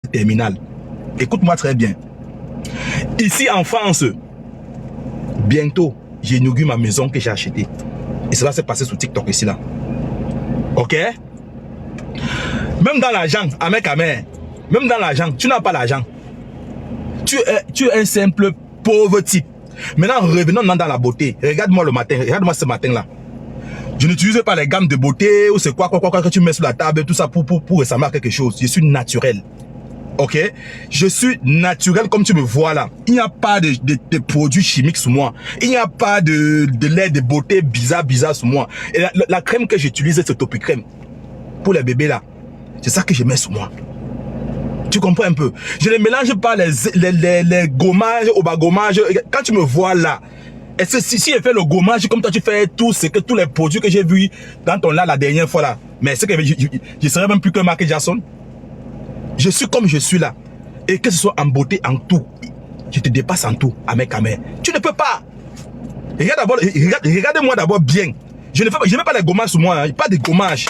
terminale. Écoute-moi très bien. Ici en France, bientôt, j'inaugure ma maison que j'ai achetée. Et cela s'est passé sur TikTok ici là. Ok? Même dans l'argent, même dans l'argent, tu n'as pas l'argent. Tu es un simple pauvre type. Maintenant, revenons dans la beauté. Regarde-moi le matin, regarde-moi ce matin-là. Je n'utilise pas les gammes de beauté ou c'est quoi que tu mets sur la table, tout ça pour ressembler à quelque chose. Je suis naturel. Ok? Je suis naturel comme tu me vois là. Il n'y a pas de produits chimiques sur moi. Il n'y a pas de lait de beauté bizarre sur moi. Et la crème que j'utilise, c'est Topi Crème. Pour les bébés là. C'est ça que je mets sur moi. Tu comprends un peu? Je ne mélange pas les gommages au bas gommage. Quand tu me vois là, est-ce que si je fais le gommage comme toi tu fais tout, c'est que tous les produits que j'ai vus dans ton là la dernière fois là, mais c'est que je serais même plus que Michael Jackson. Je suis comme je suis là. Et que ce soit en beauté, en tout, je te dépasse en tout, à mes caméras. Tu ne peux pas. Regardez-moi d'abord bien. Je ne mets pas les gommages sur moi, hein, pas de gommages.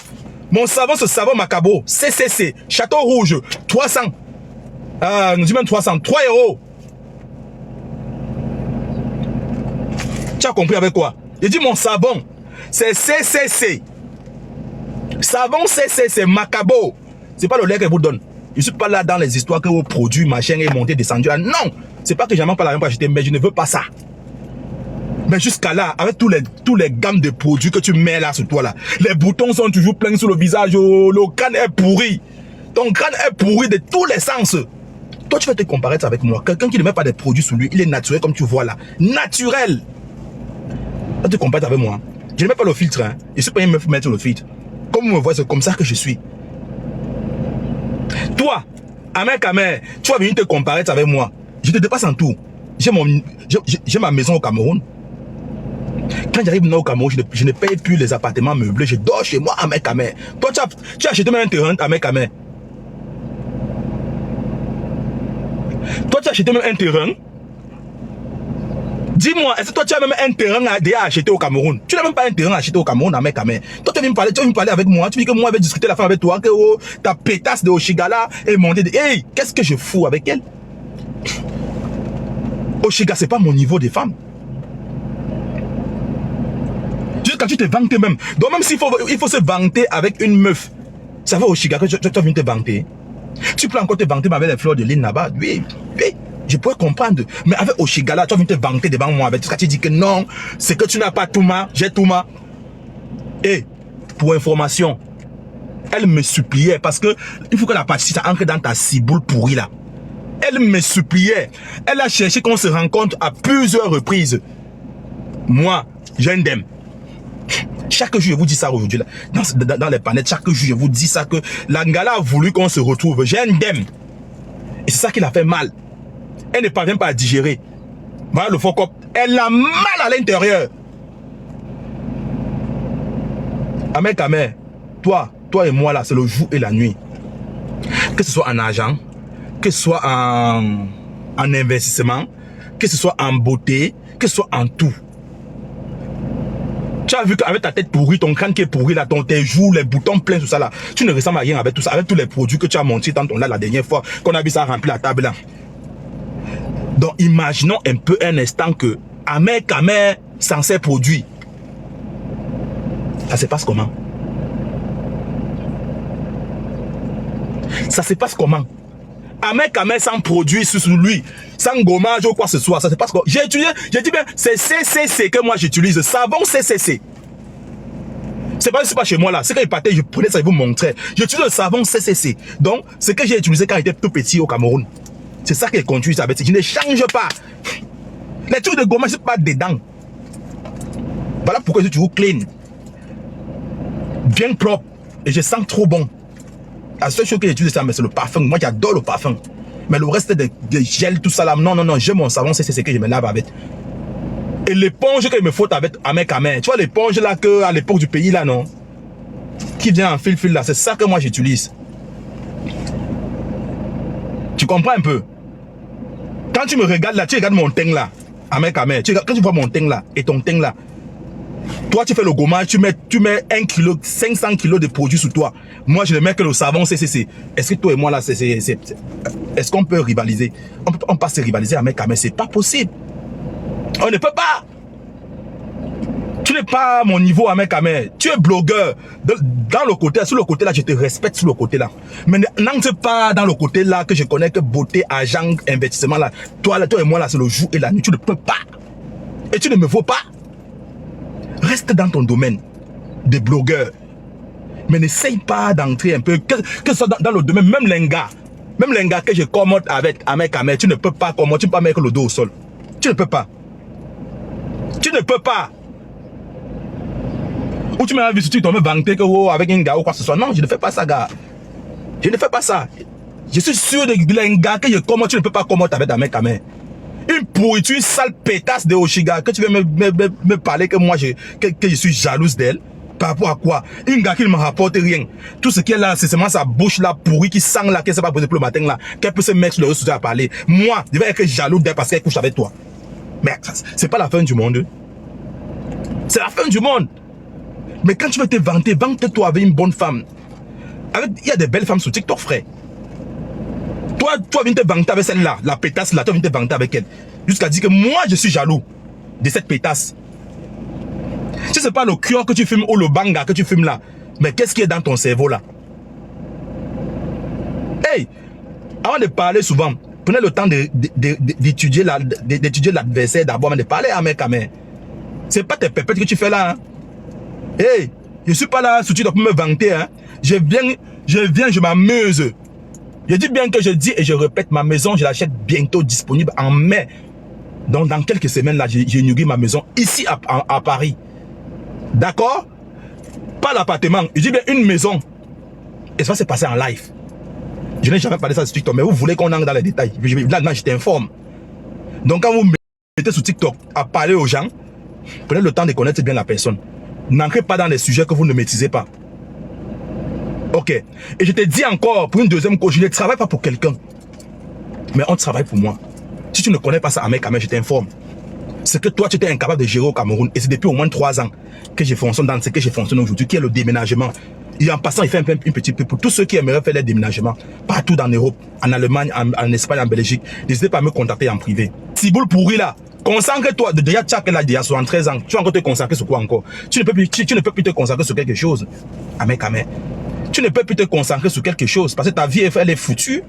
Mon savon, ce savon Macabo, CCC, Château Rouge, 300. Nous disons même 300, 3 €. Tu as compris avec quoi? J'ai dit mon savon, c'est CCC. Savon CCC, Macabo. C'est pas le lait que vous donne. Je suis pas là dans les histoires que vos produits, machin, est monté, descendu. Non, c'est pas que j'en manque pas l'argent pour acheter, mais je ne veux pas ça. Mais jusqu'à là, avec tous les gammes de produits que tu mets là sur toi là, les boutons sont toujours pleins sur le visage, le crâne est pourri. Ton crâne est pourri de tous les sens. Toi, tu vas te comparer avec moi. Quelqu'un qui ne met pas de produits sur lui, il est naturel comme tu vois là. Naturel. Toi, tu te compares avec moi. Je ne mets pas le filtre. Hein. Je suis pas une meuf pour mettre le filtre. Comme vous me voyez, c'est comme ça que je suis. Toi, Amer Kamer, tu vas venir te comparer avec moi. Je te dépasse en tout. J'ai ma maison au Cameroun. Quand j'arrive au Cameroun, je ne paye plus les appartements meublés. Je dors chez moi, Amer Kamer. Toi, tu as acheté même un terrain, Amer Kamer. Toi, tu as acheté même un terrain. Dis-moi, est-ce que toi, tu as même un terrain à acheter au Cameroun? Tu n'as même pas un terrain à acheter au Cameroun, Amer Kamer. Toi, tu viens me parler avec moi. Tu dis que moi, je vais discuter la femme avec toi, que ta pétasse de Oshigala est montée. Hey, qu'est-ce que je fous avec elle? Oshiga, c'est pas mon niveau de femme. Juste quand tu te vantes même. Donc même s'il faut se vanter avec une meuf, ça va Oshiga que tu vas venir te vanter. Tu peux encore te vanter avec les fleurs de lune là-bas. Oui, oui. Je pourrais comprendre. Mais avec Oshigala, tu vas venir te vanter devant moi avec tout ça. Tu dis que non, c'est que tu n'as pas Touma, j'ai Touma. Et pour information, elle me suppliait parce que il faut que la partie ça entre dans ta ciboule pourrie là. Elle me suppliait. Elle a cherché qu'on se rencontre à plusieurs reprises. Moi, j'ai un dème. Chaque jour, je vous dis ça aujourd'hui, dans les panettes, chaque jour, je vous dis ça que l'Angala a voulu qu'on se retrouve. J'ai un dème. Et c'est ça qui l'a fait mal. Elle ne parvient pas à digérer. Voilà le focop. Elle a mal à l'intérieur. Amer Kamer, toi et moi là, c'est le jour et la nuit. Que ce soit en argent, que ce soit en investissement, que ce soit en beauté, que ce soit en tout. Tu as vu qu'avec ta tête pourrie, ton crâne qui est pourri, là, tes joues, les boutons pleins, tout ça là, tu ne ressembles à rien avec tout ça, avec tous les produits que tu as montés dans ton là la dernière fois qu'on a vu ça remplir la table là. Donc imaginons un peu un instant que Amer Kamer sans ces produits, ça se passe comment? Ça se passe comment? Amer Kamer sans produit sur lui, sans gommage ou quoi que ce soit, ça se passe comment? J'ai utilisé, j'ai dit bien, c'est CCC que moi j'utilise, savon CCC. C'est pas chez moi là, c'est quand il partait, je prenais ça et vous montrais. J'utilise le savon CCC. Donc, ce que j'ai utilisé quand j'étais tout petit au Cameroun, c'est ça qu'il continue avec. Je ne change pas. Les trucs de gommage, c'est pas dedans. Voilà pourquoi je suis toujours clean. Bien propre. Et je sens trop bon. La seule chose que j'utilise, c'est le parfum. Moi, j'adore le parfum. Mais le reste des gels, tout ça là, non, j'ai mon savon, c'est ce que je me lave avec. Et l'éponge qu'il me faut avec Amer Kamer. Tu vois l'éponge là que à l'époque du pays là, non? Qui vient en fil là, c'est ça que moi j'utilise. Tu comprends un peu? Quand tu me regardes là, tu regardes mon teint là, Amer Kamer. Quand tu vois mon teint là et ton teint là, Toi, tu fais le gommage, tu mets 1 kilo, 500 kilos de produits sur toi. Moi, je ne mets que le savon, c'est. Est-ce que toi et moi, là, est-ce qu'on peut rivaliser? On peut pas se rivaliser à mec, mais c'est pas possible. On ne peut pas. Tu n'es pas à mon niveau, Ahmed Kamel. Tu es blogueur. Dans le côté, sur le côté là, je te respecte sur le côté là. Mais n'entre pas dans le côté là que je connais que beauté, argent, investissement là. Toi et moi là, c'est le jour et la nuit. Tu ne peux pas. Et tu ne me vaux pas. Reste dans ton domaine de blogueur. Mais n'essaye pas d'entrer un peu, que ce soit dans le domaine, même les gars que je commente avec Ahmed Kamel, tu ne peux pas commenter, tu ne peux pas mettre le dos au sol. Tu ne peux pas. Tu ne peux pas. Ou tu m'as vu sur TikTok me vanter que avec un gars ou quoi que ce soit. Non, je ne fais pas ça, gars. Je ne fais pas ça. Je suis sûr de un gars que je commente, tu ne peux pas commenter avec Ahmed Kamel. Une pourriture, une sale pétasse de Oshiga, que tu veux me parler que moi que je suis jalouse d'elle. Par rapport à quoi? Une gars qui ne me rapporte rien. Tout ce qui est là, c'est seulement sa bouche là pourrie qui sent là, qu'elle ne s'est pas posée pour le matin là, qu'elle peut se mettre sur le réseau à parler. Moi, je vais être jaloux d'elle parce qu'elle couche avec toi. Mais c'est pas la fin du monde. C'est la fin du monde. Mais quand tu veux te vanter, vante-toi avec une bonne femme. Il y a des belles femmes sur TikTok, frère. Toi, viens te vanter avec celle-là, la pétasse là, toi viens te vanter avec elle. Jusqu'à dire que moi, je suis jaloux de cette pétasse. Si ce n'est pas le cœur que tu fumes ou le banga que tu fumes là, mais qu'est-ce qui est dans ton cerveau là? Hey, avant de parler souvent, prenez le temps d'étudier l'adversaire d'abord, mais de parler à mec à mec. Ce n'est pas tes pépettes que tu fais là. Hein? Hey, je ne suis pas là, tu dois me vanter. Hein? Je viens, je m'amuse. Je dis bien que je dis et je répète, ma maison, je l'achète bientôt disponible en mai. Donc dans quelques semaines là, j'inaugure ma maison ici à Paris. D'accord? Pas l'appartement. Je dis bien une maison. Et ça va se passer en live. Je n'ai jamais parlé ça sur TikTok, mais vous voulez qu'on entre dans les détails. Là, je t'informe. Donc quand vous mettez sur TikTok à parler aux gens, prenez le temps de connaître bien la personne. N'entrez pas dans les sujets que vous ne maîtrisez pas. Ok. Et je te dis encore, pour une deuxième fois, je ne travaille pas pour quelqu'un. Mais on travaille pour moi. Si tu ne connais pas ça, Ahmed Kamel, je t'informe. C'est que toi, tu étais incapable de gérer au Cameroun. Et c'est depuis au moins 3 ans que je fonctionne dans ce que je fonctionne aujourd'hui, qui est le déménagement. Et en passant, il fait une petite peu pour tous ceux qui aimeraient faire les déménagements, partout dans l'Europe, en Allemagne, en Espagne, en Belgique. N'hésitez pas à me contacter en privé. Ciboule pourri là, concentre-toi. Déjà, tu as déjà 73 ans. Tu vas encore te consacrer sur quoi encore? Tu ne peux plus te consacrer sur quelque chose. Ahmed Kamel. Tu ne peux plus te concentrer sur quelque chose parce que ta vie, elle est foutue.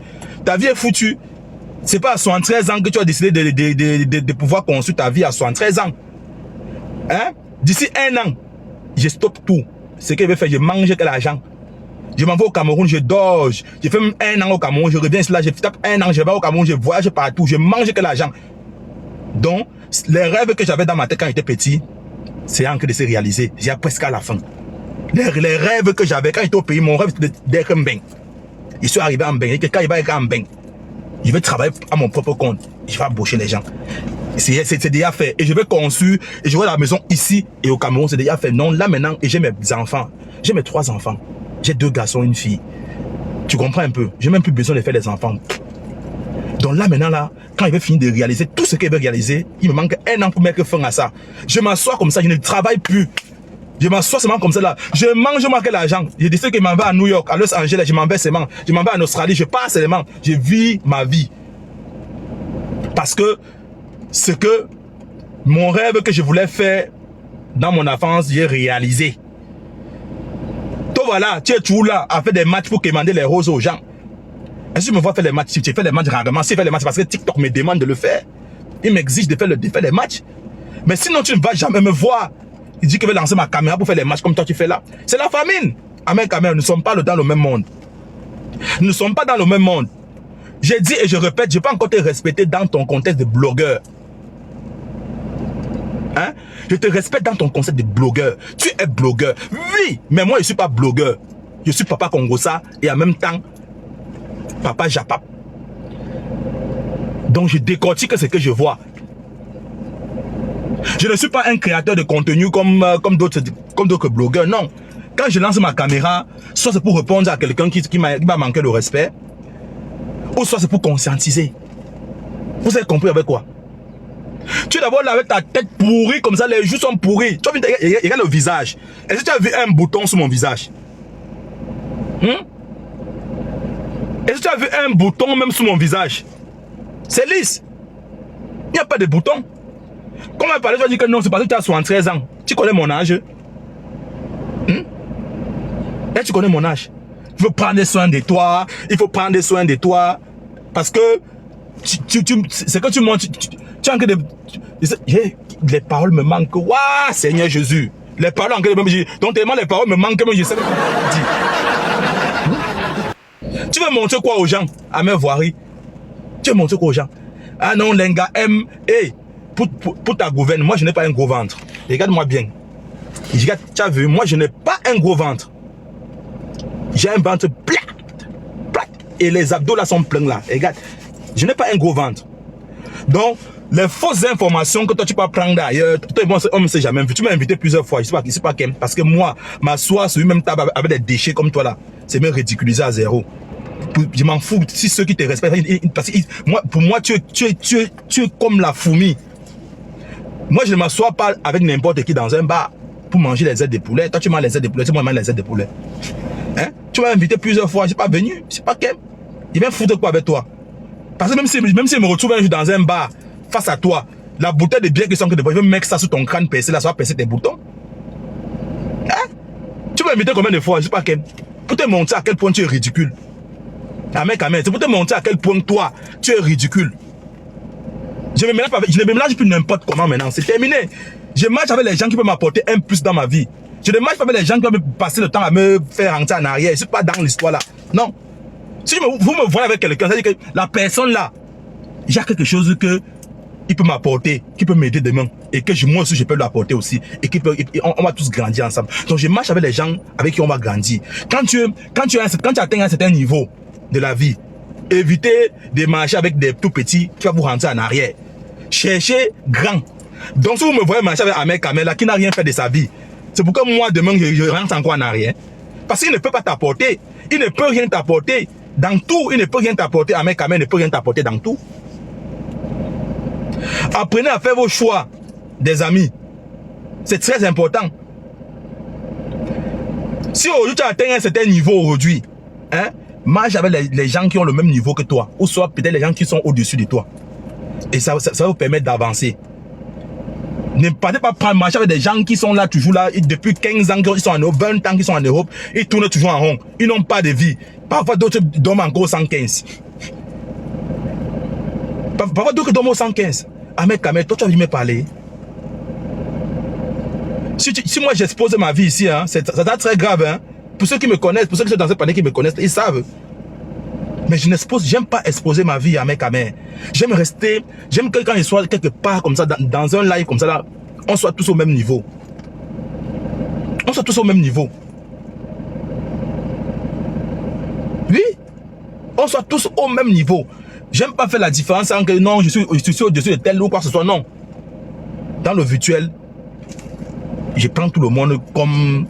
Ta vie est foutue. C'est pas à 73 ans que tu as décidé de pouvoir construire ta vie à 73 ans. Hein? D'ici 1 an, je stoppe tout. Ce que je vais faire, je mange que l'argent. Je m'en vais au Cameroun, je dors. Je fais 1 an au Cameroun, je reviens là, je tape 1 an, je vais au Cameroun, je voyage partout, je mange que l'argent. Donc, les rêves que j'avais dans ma tête quand j'étais petit, c'est en train de se réaliser. J'ai presque à la fin. Les rêves que j'avais quand j'étais au pays, mon rêve c'était d'être un bain. Je suis arrivé en bain, et que quand il va être en bain, je vais travailler à mon propre compte. Je vais embaucher les gens. C'est déjà fait. Et je vais construire, et je vois la maison ici et au Cameroun, c'est déjà fait. Non, là maintenant, et j'ai mes enfants. J'ai mes 3 enfants. J'ai 2 garçons, une fille. Tu comprends un peu? J'ai même plus besoin de faire des enfants. Donc là maintenant, là, quand il veut finir de réaliser tout ce qu'il veut réaliser, il me manque 1 an pour mettre fin à ça. Je m'assois comme ça, je ne travaille plus. Je m'assois seulement comme ça là. Je mange moi que l'argent. Je décide que je m'en vais à New York, à Los Angeles, je m'en vais seulement. Je m'en vais en Australie, je pars seulement. Je vis ma vie. Parce que ce que mon rêve que je voulais faire dans mon enfance, j'ai réalisé. Toi voilà, tu es toujours là à faire des matchs pour commander les roses aux gens. Est-ce que tu me vois faire les matchs? Si tu fais les matchs rarement, si tu fais les matchs parce que TikTok me demande de le faire. Il m'exige de faire les matchs. Mais sinon tu ne vas jamais me voir. Il dit qu'il veut lancer ma caméra pour faire les matchs comme toi tu fais là. C'est la famine. Ahmed Kamel, nous ne sommes pas dans le même monde. Nous ne sommes pas dans le même monde. J'ai dit et je répète, je ne vais pas encore te respecter dans ton contexte de blogueur. Hein? Je te respecte dans ton concept de blogueur. Tu es blogueur. Oui, mais moi je ne suis pas blogueur. Je suis papa Congosa et en même temps, papa Japap. Donc je décortique ce que je vois. Je ne suis pas un créateur de contenu comme d'autres blogueurs, non. Quand je lance ma caméra, soit c'est pour répondre à quelqu'un qui m'a manqué de respect, ou soit c'est pour conscientiser. Vous avez compris avec quoi? Tu es d'abord là avec ta tête pourrie comme ça, les joues sont pourris. Tu as vu, regarde le visage. Est-ce que tu as vu un bouton sur mon visage? Est-ce que tu as vu un bouton même sur mon visage? C'est lisse. Il n'y a pas de bouton. Quand on va parler, tu vas dire que non, c'est parce que tu as 73 ans. Tu connais mon âge? Et tu connais mon âge. Il faut prendre soin de toi. Il faut prendre soin de toi. Parce que c'est que tu montes. Tu as en train de. Les paroles me manquent. Waouh, Seigneur Jésus. Les paroles en train de me dire. Donc tellement les paroles me manquent, mais je sais pas dire. Tu veux montrer quoi aux gens? À mes voiries. Tu veux montrer quoi aux gens? Ah non, les gars aiment. Hey, pour ta gouverne, moi je n'ai pas un gros ventre. Regarde-moi bien. Regarde, tu as vu, moi je n'ai pas un gros ventre. J'ai un ventre plat. Et les abdos là sont pleins là. Regarde, je n'ai pas un gros ventre. Donc, les fausses informations que toi tu peux prendre d'ailleurs, on ne s'est jamais vu. Tu m'as invité plusieurs fois, je ne sais pas quel. Parce que moi, m'asseoir sur une table avec des déchets comme toi là, c'est me ridiculiser à zéro. Je m'en fous si ceux qui te respectent. Parce que pour moi, tu es comme la fourmi. Moi, je ne m'assois pas avec n'importe qui dans un bar pour manger les ailes de poulet. Toi, tu manges les ailes de poulet, moi, je mange les ailes de poulet. Hein? Tu m'as invité plusieurs fois, je ne suis pas venu. Je sais pas quel. Il vient foutre quoi avec toi? Parce que même si je me retrouve un jour dans un bar face à toi, la bouteille de bière qui sont que de boire, je vais mettre ça sur ton crâne percé, là, ça va percer tes boutons. Hein? Tu m'as invité combien de fois? Je ne sais pas quel. Pour te montrer à quel point tu es ridicule. Ah mec, c'est pour te montrer à quel point toi, tu es ridicule. Je ne me mélange plus n'importe comment maintenant. C'est terminé. Je marche avec les gens qui peuvent m'apporter un plus dans ma vie. Je ne marche pas avec les gens qui peuvent me passer le temps à me faire rentrer en arrière. Je ne suis pas dans l'histoire là. Non. Si vous me voyez avec quelqu'un, ça veut dire que la personne là, il y a quelque chose que il peut m'apporter, qui peut m'aider demain. Et que moi aussi je peux l'apporter aussi. Et on va tous grandir ensemble. Donc je marche avec les gens avec qui on va grandir. Quand tu atteins un certain niveau de la vie, évitez de marcher avec des tout petits qui vont vous rentrer en arrière. Cherchez grand. Donc si vous me voyez marcher avec Ahmed Kamel là, qui n'a rien fait de sa vie, c'est pourquoi moi demain je rentre encore en arrière. Parce qu'il ne peut pas t'apporter. Il ne peut rien t'apporter. Dans tout, il ne peut rien t'apporter. Ahmed Kamel ne peut rien t'apporter dans tout. Apprenez à faire vos choix des amis. C'est très important. Si aujourd'hui tu as atteint un certain niveau aujourd'hui, hein, marche avec les gens qui ont le même niveau que toi. Ou soit peut-être les gens qui sont au-dessus de toi. Et ça va vous permettre d'avancer. Ne partez pas marcher avec des gens qui sont là, toujours là, depuis 15 ans, ils sont en Europe, 20 ans qu'ils sont en Europe, ils tournent toujours en rond. Ils n'ont pas de vie. Parfois d'autres dorment encore 115. Parfois d'autres dorment 115. Ahmed Kamel, toi tu as vu me parler. Si moi j'expose ma vie ici, hein, ça date très grave. Hein. Pour ceux qui me connaissent, pour ceux qui sont dans cette panique qui me connaissent, ils savent. Mais j'aime pas exposer ma vie à Ahmed Kamel. J'aime rester, j'aime que quand il soit quelque part comme ça, dans un live comme ça, là, on soit tous au même niveau. On soit tous au même niveau. Oui, on soit tous au même niveau. J'aime pas faire la différence entre non, je suis au-dessus de tel ou quoi que ce soit, non. Dans le virtuel, je prends tout le monde comme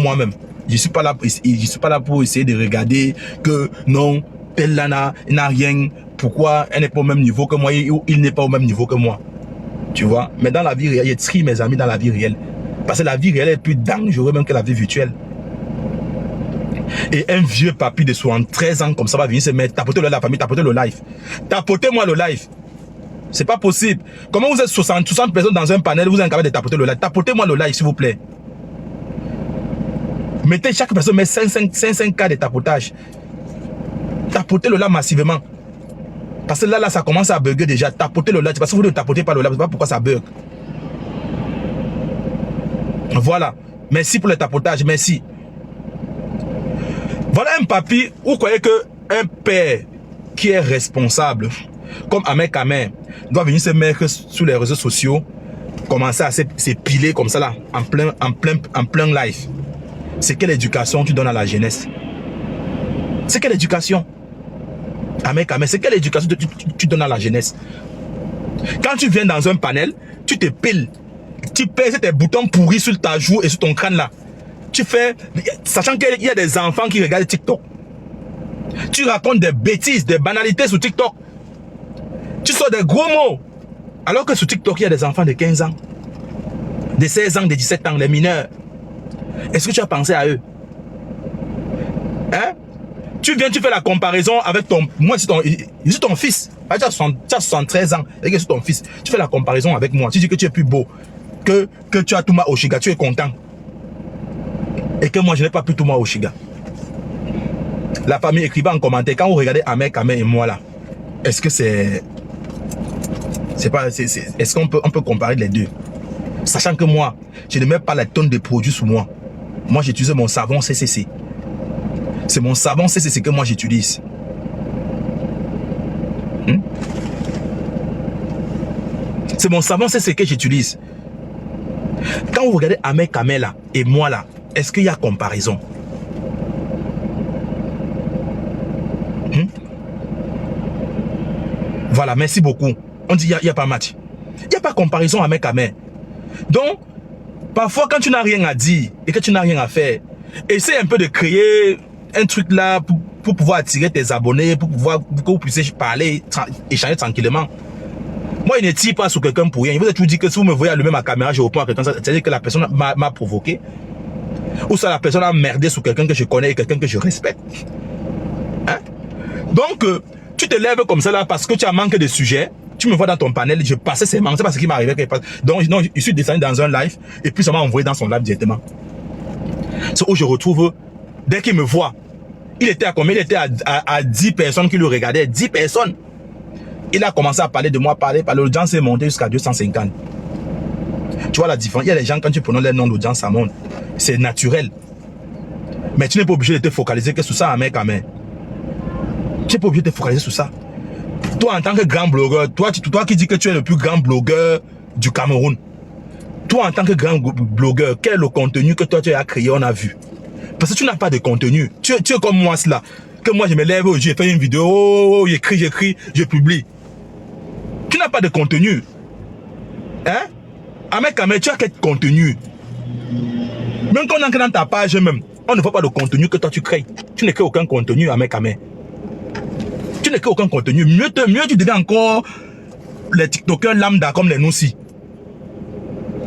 moi-même. Je suis pas là pour essayer de regarder que non, tel là n'a rien. Pourquoi elle n'est pas au même niveau que moi ou il n'est pas au même niveau que moi. Tu vois? Mais dans la vie réelle, il trie mes amis dans la vie réelle. Parce que la vie réelle est plus dangereuse même que la vie virtuelle. Et un vieux papy de 73 ans comme ça va venir se mettre, tapoter la famille, tapoter le live. Tapotez-moi le live. C'est pas possible. Comment vous êtes 60 personnes dans un panel, vous êtes capable de tapoter le live? Tapotez-moi le live, s'il vous plaît. Mettez, chaque personne met 5 cas de tapotage. Tapotez le live massivement. Parce que là, ça commence à bugger déjà. Tapotez le live. Parce que vous ne tapotez pas le live. Je ne sais pas pourquoi ça bug. Voilà. Merci pour le tapotage. Merci. Voilà un papy. Vous croyez qu'un père qui est responsable, comme Ahmed Kamel, doit venir se mettre sur les réseaux sociaux, commencer à s'épiler comme ça là, en plein live. C'est quelle éducation tu donnes à la jeunesse? C'est quelle éducation? Ahmed Kamel, c'est quelle éducation tu donnes à la jeunesse? Quand tu viens dans un panel, tu te piles. Tu pèses tes boutons pourris sur ta joue et sur ton crâne là. Tu fais, sachant qu'il y a des enfants qui regardent TikTok. Tu racontes des bêtises, des banalités sur TikTok. Tu sors des gros mots. Alors que sur TikTok, il y a des enfants de 15 ans, de 16 ans, de 17 ans, les mineurs. Est-ce que tu as pensé à eux? Hein? Tu viens, tu fais la comparaison avec ton... Moi, je suis ton fils. Tu as 73 ans et que je suis ton fils. Tu fais la comparaison avec moi. Tu dis que tu es plus beau, que tu as Touma Oshiga. Tu es content. Et que moi, je n'ai pas plus Touma Oshiga. La famille, écrivez en commentaire. Quand vous regardez Ahmed Kamel et moi là, est-ce que c'est... Est-ce qu'on peut comparer les deux? Sachant que moi, je ne mets pas la tonne de produits sur moi. Moi, j'utilise mon savon CCC. C'est mon savon CCC que moi j'utilise. C'est mon savon CCC que j'utilise. Quand vous regardez Ahmed Kamel là et moi là, est-ce qu'il y a comparaison? Voilà, merci beaucoup. On dit il n'y a pas match. Il n'y a pas comparaison Ahmed Kamel. Donc, parfois quand tu n'as rien à dire et que tu n'as rien à faire, essaie un peu de créer un truc là pour pouvoir attirer tes abonnés, pour que vous puissiez parler, échanger tranquillement. Moi, il ne tire pas sur quelqu'un pour rien. Il vous a toujours dit que si vous me voyez allumer ma caméra, je réponds à quelqu'un, c'est-à-dire que la personne m'a provoqué. Ou ça, la personne a merdé sur quelqu'un que je connais et quelqu'un que je respecte. Hein? Donc, tu te lèves comme ça là parce que tu as manqué de sujet. Tu me vois dans ton panel, je passais ces manques, c'est pas ce qui m'est arrivé. Donc, non, je suis descendu dans un live et puis ça m'a envoyé dans son live directement. C'est où je retrouve, dès qu'il me voit, il était à combien? Il était à 10 personnes qui le regardaient, 10 personnes. Il a commencé à parler de moi, parler, l'audience est montée jusqu'à 250. Tu vois la différence? Il y a des gens, quand tu prononces les noms d'audience, ça monte. C'est naturel. Mais tu n'es pas obligé de te focaliser que sur ça, mec, mec. Tu n'es pas obligé de te focaliser sur ça. Toi, en tant que grand blogueur, toi qui dis que tu es le plus grand blogueur du Cameroun, toi, en tant que grand blogueur, quel est le contenu que toi, tu as créé, on a vu? Parce que tu n'as pas de contenu. Tu es comme moi, cela. Que moi, je me lève, j'ai fait une vidéo, j'écris, je publie. Tu n'as pas de contenu. Hein? Ahmed Kamel, tu as quel contenu? Même quand on entre dans ta page, même, on ne voit pas le contenu que toi, tu crées. Tu ne crées aucun contenu, Ahmed Kamel. Tu ne crées aucun contenu. Mieux tu deviens encore les TikTokers lambda comme les Noussi.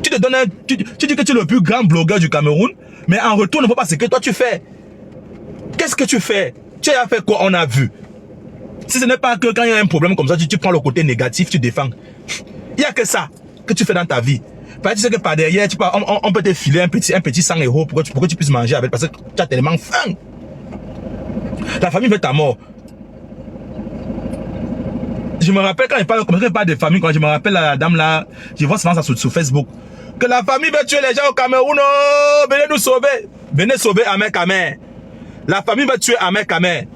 Tu te donnes tu dis que tu es le plus grand blogueur du Cameroun, mais en retour, on ne voit pas ce que toi tu fais. Qu'est-ce que tu fais? Tu as fait quoi? On a vu. Si ce n'est pas que quand il y a un problème comme ça, tu prends le côté négatif, tu défends. Il n'y a que ça que tu fais dans ta vie. Parce que tu sais que par derrière, on peut te filer un petit 100 € pour que tu puisses manger avec, parce que tu as tellement faim. La famille veut ta mort. Je me rappelle quand je parle de famille, quand je me rappelle la dame là, je vois souvent ça sur Facebook, que la famille veut tuer les gens au Cameroun. Oh, venez nous sauver. Venez sauver Ahmed Kamel. La famille va tuer Ahmed Kamel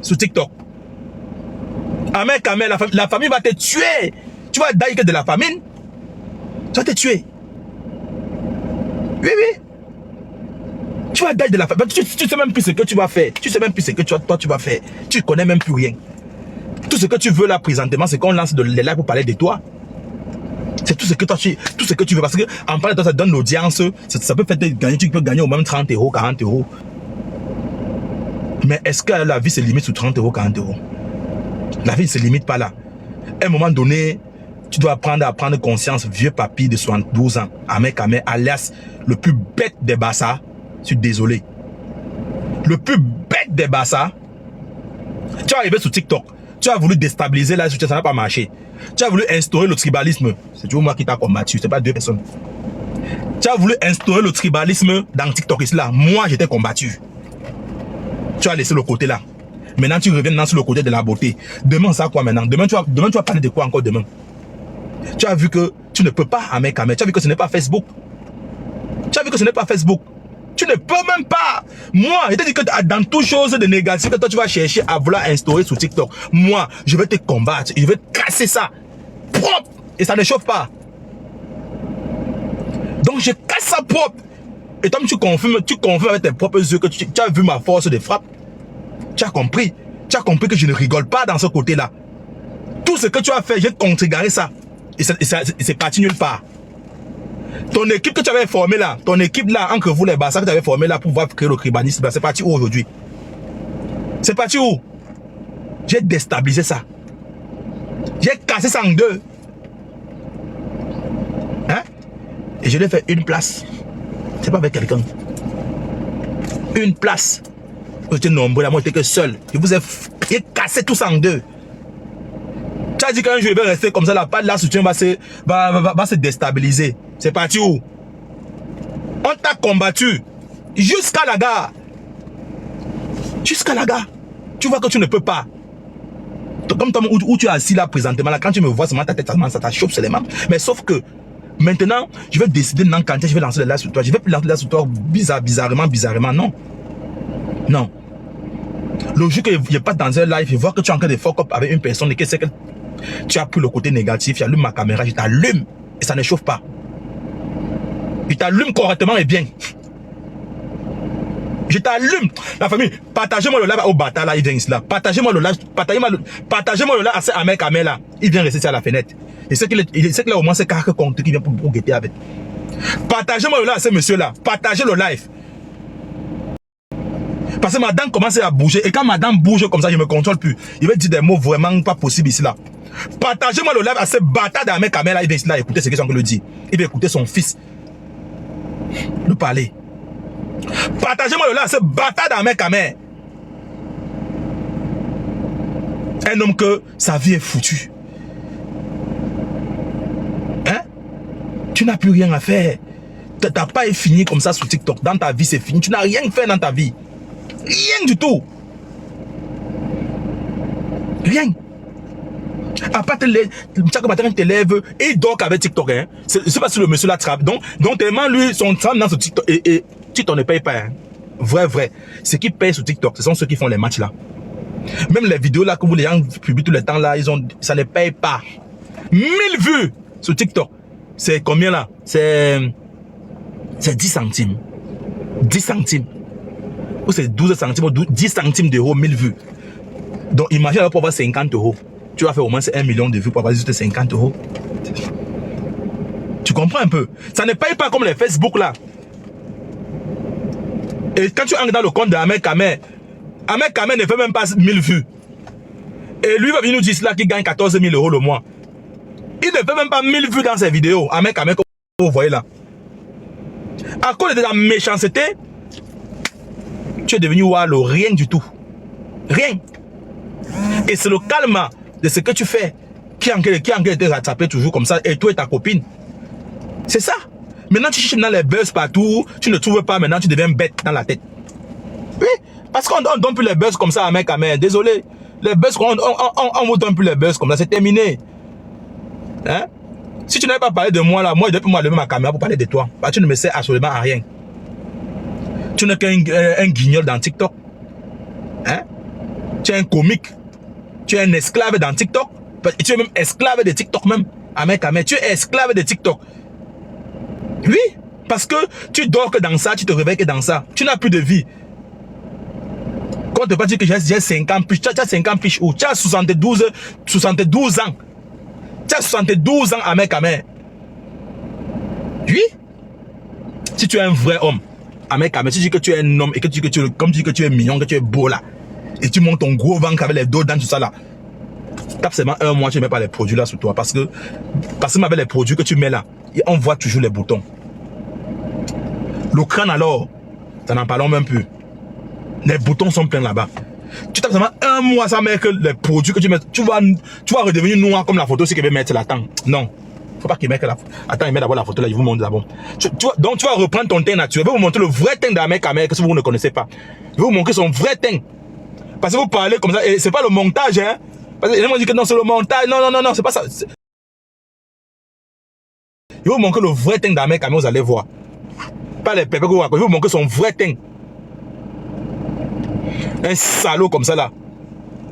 sur TikTok. Ahmed Kamel, la famille va te tuer. Tu vas dailler de la famine. Tu vas te tuer. Oui, oui. Tu vas dailler de la famine. Tu sais même plus ce que tu vas faire. Tu sais même plus ce que toi tu vas faire. Tu connais même plus rien. Tout ce que tu veux là présentement, c'est qu'on lance les lives pour parler de toi. C'est tout ce que tu veux. Parce que en parlant de toi, ça donne l'audience. Ça peut faire gagner. Tu peux gagner au même 30 €, 40 €. Mais est-ce que la vie se limite sur 30 €, 40 €? La vie ne se limite pas là. À un moment donné, tu dois apprendre à prendre conscience, vieux papy de 72 ans, Ahmed Kamel, alias le plus bête des Bassa. Je suis désolé. Le plus bête des Bassa. Tu es arrivé sur TikTok. Tu as voulu déstabiliser la situation, ça n'a pas marché. Tu as voulu instaurer le tribalisme. C'est toujours moi qui t'a combattu, c'est pas deux personnes. Tu as voulu instaurer le tribalisme dans TikTok ici là. Moi, j'étais combattu. Tu as laissé le côté là. Maintenant, tu reviens sur le côté de la beauté. Demain, ça quoi maintenant? Demain, tu vas parler de quoi encore demain? Tu as vu que tu ne peux pas, Ahmed Kamel. Tu as vu que ce n'est pas Facebook. Tu as vu que ce n'est pas Facebook. Tu ne peux même pas. Moi, je te dis que dans toute chose de négatif que toi, tu vas chercher à vouloir instaurer sur TikTok, moi, je vais te combattre. Je vais casser ça. Propre. Et ça ne chauffe pas. Donc, je casse ça propre. Et toi, tu confirmes avec tes propres yeux que tu as vu ma force de frappe. Tu as compris. Tu as compris que je ne rigole pas dans ce côté-là. Tout ce que tu as fait, j'ai contrecarré ça. Et c'est parti nulle part. Ton équipe que tu avais formée là, ton équipe là, entre vous les Bassa que tu avais formée là pour pouvoir créer le cribanisme, c'est parti où aujourd'hui? C'est parti où? J'ai déstabilisé ça. J'ai cassé ça en deux. Hein? Et je l'ai fait une place. C'est pas avec quelqu'un. Une place. Vous étiez nombreux, là, moi j'étais que seul. Je vous ai cassé tout ça en deux. Tu as dit qu'un jour je vais rester comme ça, la part de la soutien va se déstabiliser. C'est parti où? On t'a combattu jusqu'à la gare. Jusqu'à la gare. Tu vois que tu ne peux pas. Comme toi, où tu es assis là présentement, là, quand tu me vois, ça t'achoppe seulement. Mais sauf que maintenant, je vais décider non, quand je vais lancer le live sur toi. Je vais plus lancer le live sur toi bizarrement. Non. Non. Le jour que je passe dans un live, je vois que tu es en train de fuck up avec une personne et que c'est que tu as pris le côté négatif, j'allume ma caméra, je t'allume et ça ne chauffe pas. Je t'allume correctement et bien. Je t'allume. La famille, partagez-moi le live au bâtard là, il vient ici là. Partagez-moi le live, partagez-moi le live à ce mec là. Il vient rester à la fenêtre. Et c'est que là au moins c'est quelqu'un compte qui vient pour guetter avec. Partagez-moi le live à ce monsieur là. Partagez le live. Parce que ma dame commence à bouger. Et quand ma dame bouge comme ça, je ne me contrôle plus. Il va dire des mots vraiment pas possibles ici là. Partagez-moi le live à ce bâtard d'un mec là. Il vient ici là écouter ce que son oncle le dit. Il va écouter son fils nous parler. Partagez-moi le live à ce bâtard d'un mec un homme que sa vie est foutue. Hein? Tu n'as plus rien à faire. Tu n'as pas fini comme ça sur TikTok. Dans ta vie, c'est fini. Tu n'as rien fait dans ta vie. Rien du tout. Rien. À part chaque matin, tu te lèves et il dort avec TikTok. Hein. C'est pas si le monsieur là travaille. Donc tellement lui, son travail dans ce TikTok. Et TikTok ne paye pas. Hein. Vrai. Ce qui paye sur TikTok, ce sont ceux qui font les matchs là. Même les vidéos là que vous les gens publient tout le temps là, ça ne paye pas. 1000 vues sur TikTok. C'est combien là? C'est 10 centimes. 10 centimes. Ou c'est 12 centimes ou 10 centimes d'euros, 1000 vues. Donc imagine pour avoir 50 euros. Tu vas faire au moins 1 million de vues pour avoir juste 50 euros. Tu comprends un peu? Ça ne paye pas comme les Facebook là. Et quand tu entres dans le compte d'Ahmed Kamer, Ahmed Kamer ne fait même pas 1000 vues. Et lui va venir nous dire là qu'il gagne 14 000 euros le mois. Il ne fait même pas 1000 vues dans ses vidéos. Ahmed Kamer, comme vous voyez là. À cause de la méchanceté, tu es devenu Wallo, rien du tout. Rien. Et c'est le calme de ce que tu fais qui en été rattrapé toujours comme ça, et toi et ta copine. C'est ça. Maintenant tu cherches dans les buzz partout, tu ne trouves pas, maintenant tu deviens bête dans la tête. Oui, parce qu'on ne donne plus les buzz comme ça à mec à mère. Désolé. Les buzz, on ne vous donne plus les buzz comme ça, c'est terminé. Hein? Si tu n'avais pas parlé de moi là, moi je devais allumer ma caméra pour parler de toi. Bah, tu ne me sers absolument à rien. Tu n'es qu'un guignol dans TikTok. Hein? Tu es un comique. Tu es un esclave dans TikTok. Tu es même esclave de TikTok même. Ahmed Kamer, tu es esclave de TikTok. Oui, parce que tu dors que dans ça, tu te réveilles que dans ça. Tu n'as plus de vie. Quand tu ne pas dire que j'ai 50 piches, tu as 50 piches ou tu as 72 ans. Tu as 72 ans, Ahmed Kamer. Oui. Si tu es un vrai homme, Ahmed Kamer, si tu dis que tu es un homme et que tu dis que tu es mignon, que tu es beau là, et tu montes ton gros ventre avec les dos dans tout ça là, tape seulement un mois, tu ne mets pas les produits là sur toi. Parce que avec les produits que tu mets là, on voit toujours les boutons. Le crâne alors, ça n'en parlons même plus. Les boutons sont pleins là-bas. Tu tapes seulement un mois sans mettre les produits que tu mets. Tu vas redevenir noir comme la photo si tu veux mettre là. Attends, non. Faut pas qu'il mette la photo. Attends, il met d'abord la photo là, je vous montre d'abord. Donc tu vas reprendre ton teint naturel. Je vais vous montrer le vrai teint d'Ahmed Kamer que si vous ne connaissez pas. Je vais vous montrer son vrai teint. Parce que vous parlez comme ça, et c'est pas le montage, hein. Parce que les gens disent que non, c'est le montage. Non, c'est pas ça. Je vais vous montrer le vrai teint d'Ahmed Kamer, vous allez voir. Pas les pépés que vous racontez, je vais vous montrer son vrai teint. Un salaud comme ça là.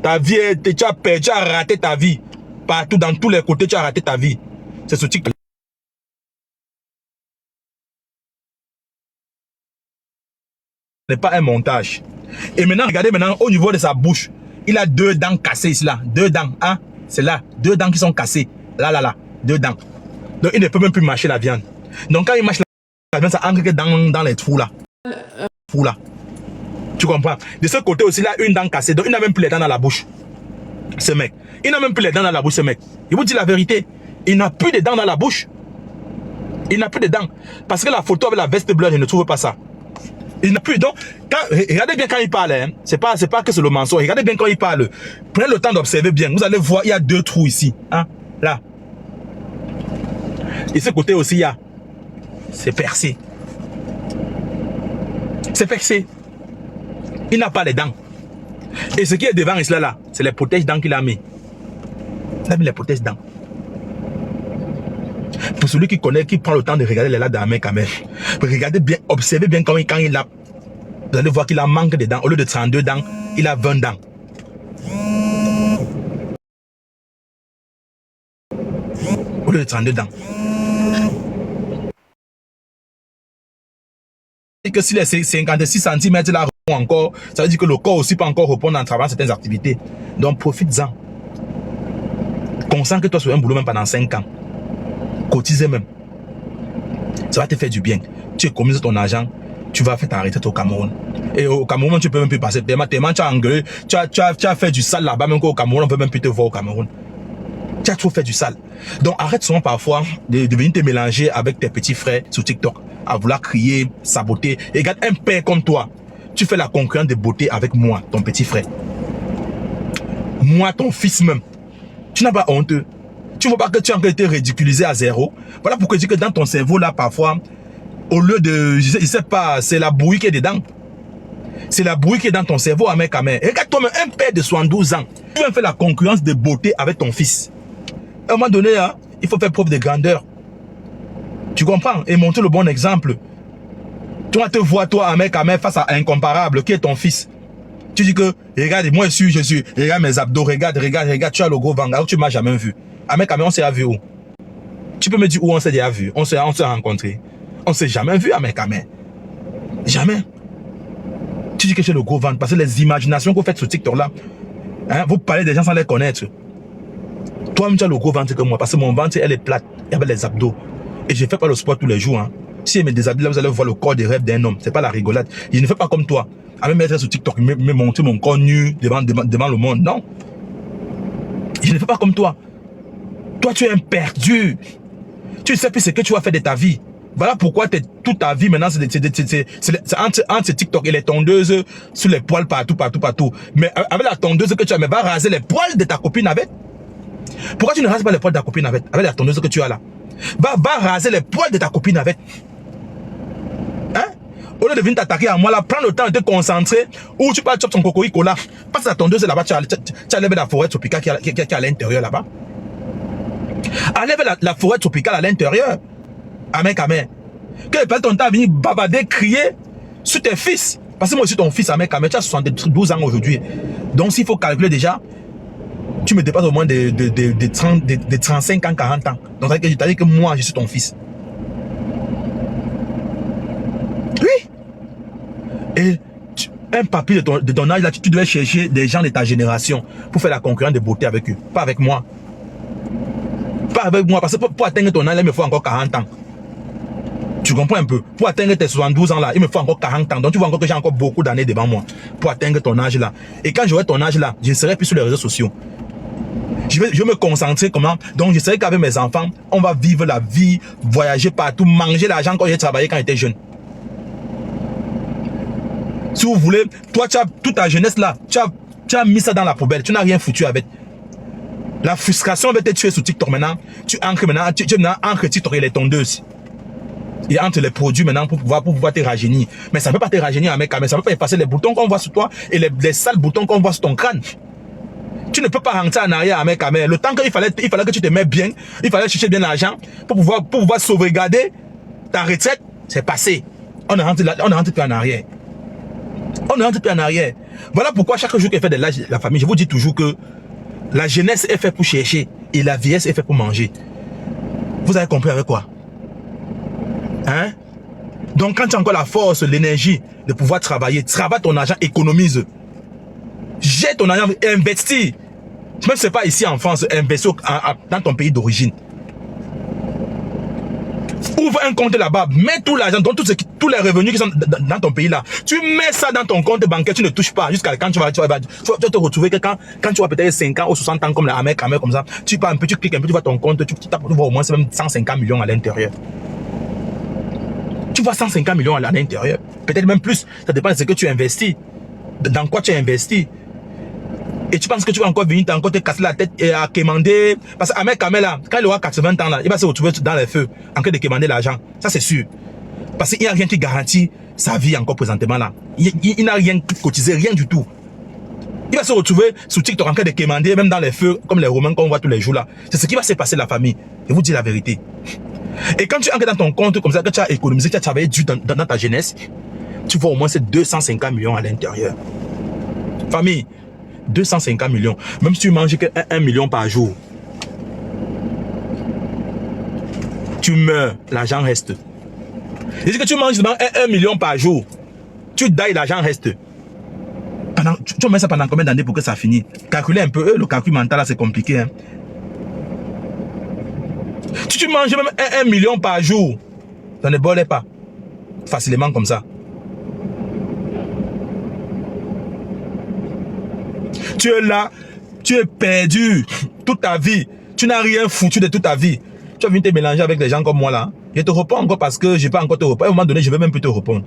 Ta vie, tu as raté ta vie. Partout, dans tous les côtés, tu as raté ta vie. C'est ce type. Ce n'est pas un montage. Et maintenant, regardez maintenant au niveau de sa bouche. Il a 2 dents cassées ici là. 2 dents, hein. C'est là. 2 dents qui sont cassées. Là. 2 dents. Donc il ne peut même plus mâcher la viande. Donc quand il mâche la viande, ça entre que dans les trous là. Tu comprends? De ce côté aussi, il a une dent cassée. Donc il n'a même plus les dents dans la bouche. Ce mec, il n'a même plus les dents dans la bouche, ce mec. Il vous dit la vérité. Il n'a plus de dents dans la bouche. Il n'a plus de dents. Parce que la photo avec la veste bleue, je ne trouve pas ça. Il n'a plus. Donc, regardez bien quand il parle. Hein. C'est pas que c'est le mensonge. Regardez bien quand il parle. Prenez le temps d'observer bien. Vous allez voir, il y a 2 trous ici. Hein? Là. Et ce côté aussi, il y a. C'est percé. C'est percé. Il n'a pas les dents. Et ce qui est devant ici là, c'est les protèges-dents qu'il a mis. Il a mis les protèges-dents. Pour celui qui connaît, qui prend le temps de regarder les lacs de la main quand même. Regardez bien, observez bien quand il a. Vous allez voir qu'il a manque de dents. Au lieu de 32 dents, il a 20 dents. Au lieu de 32 dents. Et que si les 56 cm là encore, ça veut dire que le corps aussi peut encore répondre en travaillant certaines activités. Donc profite-en. Concentre-toi sur un boulot même pendant 5 ans. Cotise même. Ça va te faire du bien. Tu économises ton argent, tu vas faire ta retraite au Cameroun. Et au Cameroun, tu peux même plus passer. Tellement tu as engueulé, tu as fait du sale là-bas, même qu'au Cameroun, on ne peut même plus te voir au Cameroun. Tu as trop fait du sale. Donc arrête souvent parfois de venir te mélanger avec tes petits frères sur TikTok, à vouloir crier, saboter. Et regarde, un père comme toi, tu fais la concurrence de beauté avec moi, ton petit frère. Moi, ton fils même. Tu n'as pas honte. Tu ne vois pas que tu as encore été ridiculisé à zéro. Voilà pourquoi je dis que dans ton cerveau là, parfois, au lieu de, je sais pas, c'est la bouillie qui est dedans. C'est la bouillie qui est dans ton cerveau, mec. Regarde toi-même, un père de 72 ans. Tu viens faire la concurrence de beauté avec ton fils. À un moment donné, hein, il faut faire preuve de grandeur. Tu comprends? Et montrer le bon exemple. Tu vas te voir, toi, mec, face à un incomparable, qui est ton fils. Tu dis que, regarde, moi je suis, regarde mes abdos, regarde, tu as le gros ventre, alors tu m'as jamais vu. Mec, on s'est vu où? Tu peux me dire où on s'est déjà vu? On s'est rencontrés. On s'est jamais vu, mec. Jamais. Tu dis que tu as le gros ventre, parce que les imaginations que vous faites sur TikTok là, hein, vous parlez des gens sans les connaître. Toi-même, tu as le gros ventre que moi, parce que mon ventre, elle est plate, et avec les abdos. Et je ne fais pas le sport tous les jours. Hein. Si je me déshabille là, vous allez voir le corps des rêves d'un homme. C'est pas la rigolade. Je ne fais pas comme toi. À me mettre sur TikTok, me montrer mon corps nu devant le monde. Non. Je ne fais pas comme toi. Toi, tu es un perdu. Tu ne sais plus ce que tu vas faire de ta vie. Voilà pourquoi toute ta vie maintenant, c'est entre TikTok et les tondeuses sur les poils partout. Mais avec la tondeuse que tu as, mais va raser les poils de ta copine avec. Pourquoi tu ne rases pas les poils de ta copine avec la tondeuse que tu as là? Va raser les poils de ta copine avec. Hein? Au lieu de venir t'attaquer à moi là, prends le temps de te concentrer. Ou tu peux chopper ton cocorico là. Passe la tondeuse là-bas, tu as levé la forêt tropicale qui est à l'intérieur là-bas. Enlève la forêt tropicale à l'intérieur. Amen. Que tu passes ton temps à venir babader, crier sur tes fils. Parce que moi aussi ton fils, amen, tu as 72 ans aujourd'hui. Donc s'il faut calculer déjà, tu me dépasses au moins de 35 ans, 40 ans. Donc ça veut dire que je t'ai dit que moi, je suis ton fils. Oui. Et un papier de ton âge, là, tu devais chercher des gens de ta génération pour faire la concurrence de beauté avec eux. Pas avec moi. Pas avec moi, parce que pour atteindre ton âge, il me faut encore 40 ans. Tu comprends un peu? Pour atteindre tes 72 ans là, il me faut encore 40 ans. Donc tu vois encore que j'ai encore beaucoup d'années devant moi pour atteindre ton âge là. Et quand j'aurai ton âge là, je ne serai plus sur les réseaux sociaux. Je vais me concentrer comment? Donc je sais qu'avec mes enfants, on va vivre la vie, voyager partout, manger l'argent quand j'ai travaillé quand j'étais jeune. Si vous voulez, toi tu as toute ta jeunesse là, tu as mis ça dans la poubelle, tu n'as rien foutu avec. La frustration va te tuer sur TikTok maintenant. Tu ancres maintenant, tu ancres TikTok et les tondeuses. Et entre les produits maintenant pour pouvoir te rajeunir. Mais ça ne peut pas te rajeunir, mec, mais ça ne peut pas effacer les boutons qu'on voit sur toi et les sales boutons qu'on voit sur ton crâne. Tu ne peux pas rentrer en arrière, mec. Le temps qu'il fallait que tu te mettes bien, il fallait chercher bien l'argent pour pouvoir sauvegarder ta retraite, c'est passé. On ne rentre plus en arrière. On ne rentre plus en arrière. Voilà pourquoi chaque jour qu'il fait de la famille, je vous dis toujours que la jeunesse est faite pour chercher et la vieillesse est faite pour manger. Vous avez compris avec quoi? Hein? Donc quand tu as encore la force, l'énergie de pouvoir travailler, travaille ton argent, économise. Jette ton argent, investis. Même si ce n'est pas ici en France, investis dans ton pays d'origine. Ouvre un compte là-bas, mets tout l'argent, donc tous les revenus qui sont dans ton pays là. Tu mets ça dans ton compte bancaire, tu ne touches pas jusqu'à quand tu vas te retrouver que quand tu as peut-être 5 ans ou 60 ans comme la Amérique comme ça, tu pars un peu, tu cliques un peu, tu vois ton compte, tu vois au moins même 150 millions à l'intérieur. Tu vois 150 millions à l'intérieur, peut-être même plus, ça dépend de ce que tu investis, dans quoi tu as investi. Et tu penses que tu vas encore venir, encore te casser la tête et à quémander. Parce qu'un mec là, quand il aura 80 ans là, il va se retrouver dans les feux en train de quémander l'argent. Ça c'est sûr. Parce qu'il n'y a rien qui garantit sa vie encore présentement là. Il n'a rien cotisé, rien du tout. Il va se retrouver sous TikTok en train de quémander, même dans les feux, comme les Romains qu'on voit tous les jours là. C'est ce qui va se passer la famille. Je vous dis la vérité. Et quand tu entres dans ton compte comme ça, que tu as économisé, que tu as travaillé dur dans ta jeunesse, tu vois au moins ces 250 millions à l'intérieur. Famille. 250 millions. Même si tu manges que 1 million par jour, tu meurs, l'argent reste. Et si que tu manges seulement 1 million par jour, tu dailles, l'argent reste. Tu mets ça pendant combien d'années pour que ça finisse? Calculer un peu, le calcul mental là c'est compliqué. Hein? Si tu manges même 1 million par jour, ça ne bolait pas facilement comme ça. Tu es là, tu es perdu toute ta vie. Tu n'as rien foutu de toute ta vie. Tu vas venir te mélanger avec des gens comme moi là. Je te réponds encore parce que je ne vais pas encore te répondre. À un moment donné, je ne vais même plus te répondre.